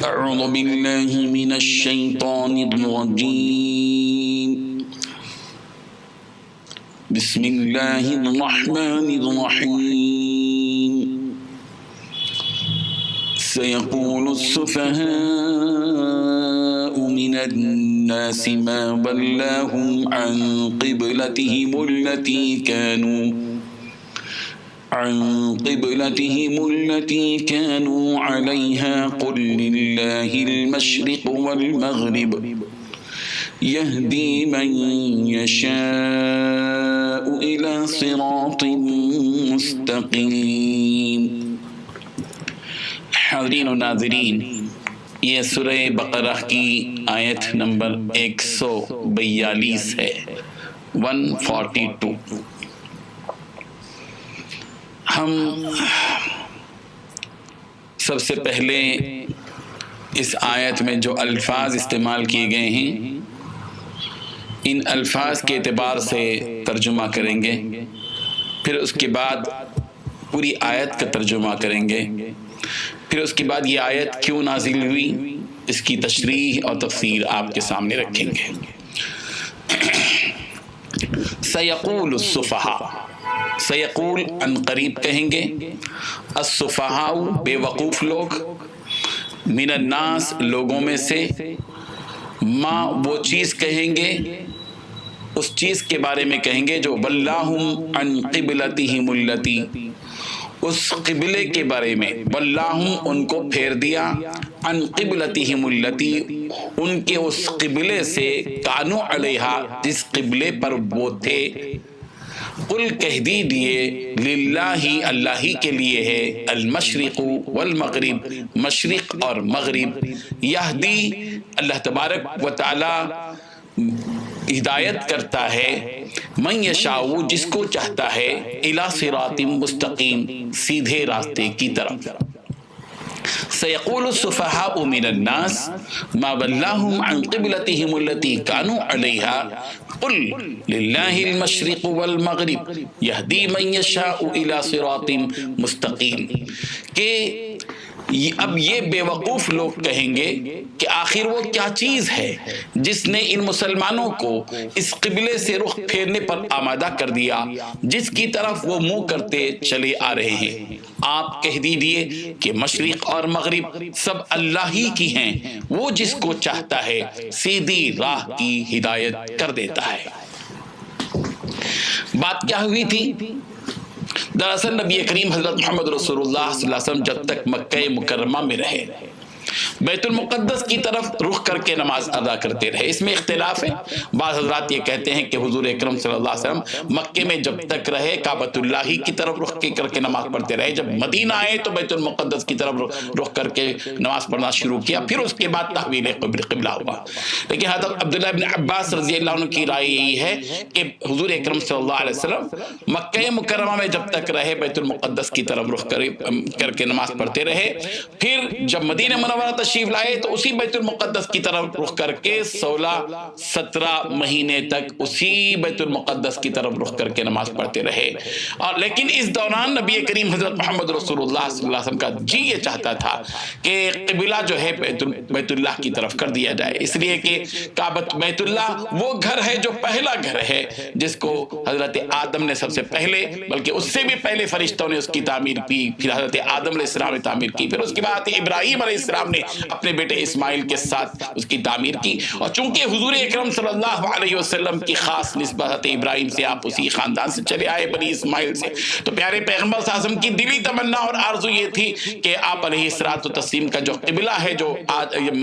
أعوذ بالله من الشيطان الرجيم بسم الله الرحمن الرحيم سيقول السفهاء من الناس ما ولاهم عن قبلتهم التي كانوا عليها قل لله المشرق والمغرب يهدي من يشاء إلى صراط مستقيم۔ حاضرین و ناظرین، یہ سورہ بقرہ کی آیت نمبر 142 ہے، 142۔ ہم سب سے پہلے اس آیت میں جو الفاظ استعمال کیے گئے ہیں ان الفاظ کے اعتبار سے ترجمہ کریں گے، پھر اس کے بعد پوری آیت کا ترجمہ کریں گے، پھر اس کے بعد یہ آیت کیوں نازل ہوئی اس کی تشریح اور تفسیر آپ کے سامنے رکھیں گے۔ سیقول السفہاء، سیقول ان قریب کہیں گے، السفہاء بے وقوف لوگ، من الناس لوگوں میں سے، ما وہ چیز کہیں گے، اس چیز کے بارے میں کہیں گے جو ولاہم عن قبلتہم التی، اس قبلے کے بارے میں، ولاہم ان کو پھیر دیا، عن قبلتہم التی ان کے اس قبلے سے، کانو علیہا جس قبلے پر وہ تھے، قل کہہ دیجئے، للہ اللہ ہی کے لیے ہے، المشرق والمغرب مشرق اور مغرب، یہدی اللہ تبارک و تعالی ہدایت کرتا ہے، من یشاء جس کو چاہتا ہے، الی صراط مستقیم سیدھے راستے کی طرف۔ سیقول السفہاء من الناس ما ولاہم عن قبلتہم التی کانوا علیہا قل للہ المشرق والمغرب یہدی من یشاء الی صراط مستقیم، کہ اب یہ بے وقوف لوگ کہیں گے کہ آخر وہ کیا چیز ہے جس نے ان مسلمانوں کو اس قبلے سے رخ پھیرنے پر آمادہ کر دیا جس کی طرف وہ منہ کرتے چلے آ رہے ہیں۔ آپ کہہ دیجئے کہ مشرق اور مغرب سب اللہ ہی کی ہیں، وہ جس کو چاہتا ہے سیدھی راہ کی ہدایت کر دیتا ہے۔ بات کیا ہوئی تھی؟ دراصل نبی کریم حضرت محمد رسول اللہ صلی اللہ علیہ وسلم جب تک مکہ مکرمہ میں رہے، بیت المقدس کی طرف رخ کر کے نماز ادا کرتے رہے۔ اس میں اختلاف ہے، بعض حضرات یہ کہتے ہیں کہ حضور اکرم صلی اللہ علیہ وسلم مکے میں جب تک رہے کعبۃ اللہ کی طرف رخ کر کے نماز پڑھتے رہے، جب مدینہ آئے تو بیت المقدس کی طرف رخ کر کے نماز پڑھنا شروع کیا، پھر اس کے بعد تحویل قبلہ ہوا۔ لیکن حضرت عبداللہ بن عباس رضی اللہ عنہ کی رائے یہی ہے کہ حضور اکرم صلی اللہ علیہ وسلم مکہ مکرمہ میں جب تک رہے بیت المقدس کی طرف رخ کر کے نماز پڑھتے رہے، پھر جب مدینہ منورہ تشریف لائے تو اسی بیت المقدس کی طرف رخ کر کے 16-17 مہینے تک اسی بیت المقدس کی طرف رخ کر کے نماز پڑھتے رہے۔ اور لیکن اس دوران نبی کریم حضرت محمد رسول اللہ صلی اللہ علیہ وسلم کا جی یہ چاہتا تھا کہ قبلہ جو ہے بیت اللہ کی طرف کر دیا جائے، اس لیے کہ بیت اللہ وہ گھر ہے جو پہلا گھر ہے جس کو حضرت آدم نے سب سے پہلے، بلکہ اس سے بھی پہلے فرشتوں نے اس کی تعمیر کی، پھر حضرت آدم علیہ السلام نے تعمیر کی، پھر اس کے بعد ابراہیم علیہ السلام نے اپنے بیٹے اسماعیل کے ساتھ اس کی تعمیر کی۔ اور چونکہ حضور اکرم صلی اللہ علیہ وسلم کی خاص نسبت ابراہیم سے، آپ اسی خاندان سے چلے آئے، بنی اسماعیل سے، تو پیارے پیغمبر صلی اللہ علیہ وسلم کی دلی تمنا اور آرزو یہ تھی کہ آپ علیہ الصلوۃ والتسلیم کا جو قبلہ ہے، جو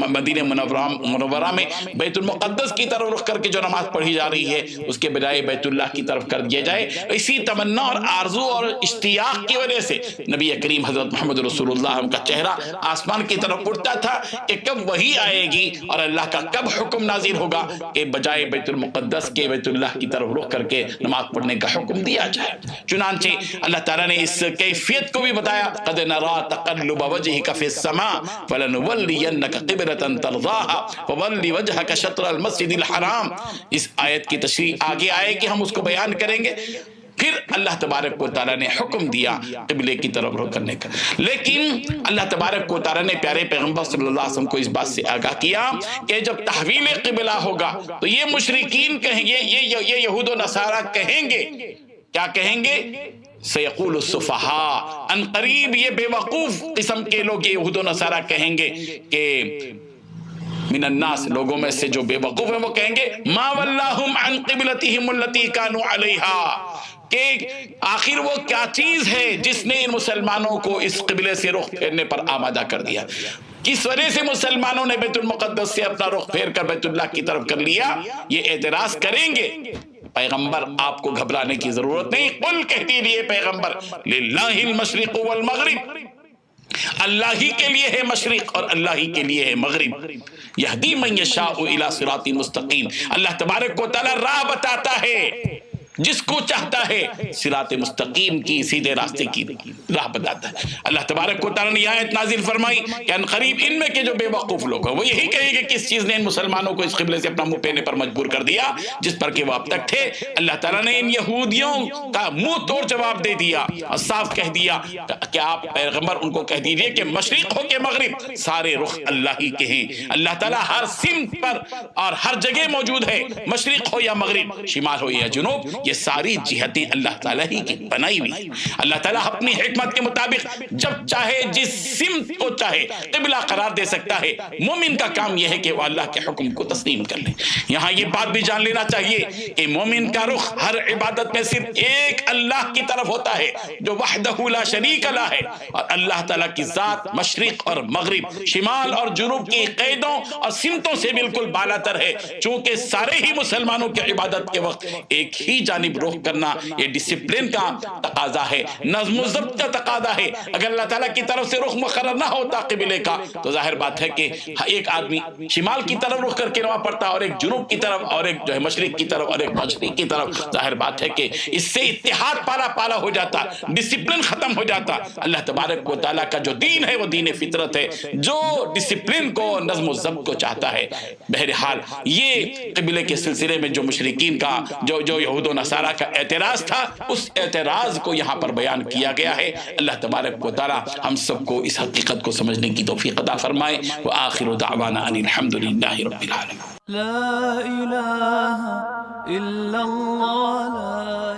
مدینہ منورہ میں بیت المقدس کی طرف رخ کر کے جو نماز پڑھی جا رہی ہے اس کے بجائے بیت اللہ کی طرف کر دیا جائے۔ اسی تمنا اور آرزو اور اشتیاق کی وجہ سے نبی کریم حضرت محمد رسول اللہ کا چہرہ آسمان کی طرف اٹھتا تھا کہ کب وحی آئے گی اور اللہ کا کب حکم نازل ہوگا کہ بجائے بیت المقدس کے بیت اللہ کی طرف رخ کر کے نماز پڑھنے کا حکم دیا جائے۔ چنانچہ اللہ تعالیٰ نے اس کیفیت کو بھی بتایا، قد نرى تقلب وجهك في السماء فلنولينك قبلة ترضاها فول وجهك شطر المسجد الحرام۔ اس آیت کی تشریح آگے آئے کہ ہم اس کو بیان کریں گے۔ پھر اللہ تبارک و تعالیٰ نے حکم دیا قبلے کی طرف رخ کرنے کا. لیکن اللہ تبارک و تعالیٰ نے پیارے پیغمبر صلی اللہ علیہ وسلم کو اس بات سے آگاہ کیا کہ جب تحویل قبلہ ہوگا تو یہ مشرکین کہیں گے، یہ یہود و نصارہ کہیں گے، کیا کہیں گے؟ سیقول السفہاء، ان قریب یہ بے وقوف قسم کے لوگ، یہ یہود و نصارہ کہیں گے کہ من الناس، لوگوں میں سے جو بے وقوف ہیں وہ کہیں گے ما ولاہم عن قبلتہم التی کانوا علیہا، کہ آخر وہ کیا چیز ہے جس نے ان مسلمانوں کو اس قبلے سے رخ پھیرنے پر آمادہ کر دیا. کس وجہ سے مسلمانوں نے بیت المقدس سے اپنا رخ پھیر کر بیت اللہ کی طرف کر لیا؟ یہ اعتراض کریں گے. پیغمبر آپ کو گھبرانے کی ضرورت نہیں. قل کہہ دیجئے پیغمبر، للہ المشرق والمغرب، اللہ ہی کے لیے ہے مشرق اور اللہ ہی کے لیے ہے مغرب. یہدی من یشاء الی صراط مستقیم، اللہ تبارک و تعالی راہ بتاتا ہے جس کو چاہتا ہے، صراط مستقیم کی، سیدھے راستے کی راہ بتاتا ہے. اللہ تبارک و تعالیٰ نے یہ آیت نازل فرمائی کہ ان قریب ان میں کے جو بے وقوف لوگ ہیں وہ یہی کہیں گے کس چیز نے ان مسلمانوں کو اس قبلے سے اپنا منہ پھیرنے پر مجبور کر دیا جس پر کہ وہ اب تک تھے. اللہ تعالیٰ نے ان یہودیوں کا منہ توڑ جواب دے دیا اور صاف کہہ دیا کہ آپ پیغمبر ان کو کہہ دیجئے کہ مشرق ہو کے مغرب سارے رخ اللہ ہی کے ہیں. اللہ تعالیٰ ہر سمت پر اور ہر جگہ موجود ہے، مشرق ہو یا مغرب، شمال ہو یا جنوب، یہ ساری جہتیں اللہ تعالیٰ ہی کی بنائی ہوئی. اللہ تعالیٰ اپنی حکمت کے مطابق جب چاہے جس سمت کو چاہے قبلہ قرار دے سکتا ہے. مومن کا کام یہ ہے کہ وہ اللہ کے حکم کو تسلیم کر لے. یہاں یہ بات بھی جان لینا چاہیے کہ مومن کا رخ ہر عبادت میں صرف ایک اللہ کی طرف ہوتا ہے جو وحدہ لا شریک لہ ہے، اور اللہ تعالیٰ کی ذات مشرق اور مغرب، شمال اور جنوب کی قیدوں اور سمتوں سے بالکل بالا تر ہے. چونکہ سارے ہی مسلمانوں کی عبادت کے وقت ایک ہی جانب رخ کرنا یہ ڈسپلن کا تقاضا ہے، نظم و ضبط کا تقاضا ہے. اگر اللہ تعالیٰ کی طرف سے رخ مقرر نہ ہوتا قبلے کا تو ظاہر بات ہے کہ ایک آدمی شمال کی طرف رخ کر کے نماز پڑھتا اور ایک جنوب کی طرف اور ایک جو ہے مشرق کی طرف اور ایک مشرق کی طرف. ظاہر بات ہے کہ اس سے اتحاد پالا پالا ہو جاتا، ڈسپلن ختم ہو جاتا. اللہ تبارک و تعالیٰ کا جو دین ہے وہ دین فطرت ہے جو ڈسپلن کو، نظم و ضبط کو چاہتا ہے. بہرحال یہ قبلے کے سلسلے میں جو مشرکین کا جو یہود و نصارہ کا اعتراض تھا، اس اعتراض کو یہاں پر بیان کیا گیا ہے. اللہ تبارک و تعالی ہم سب کو اس حقیقت کو سمجھنے کی توفیق عطا فرمائے. وآخر دعوانا ان الحمدللہ رب العالمین. لا الہ الا اللہ.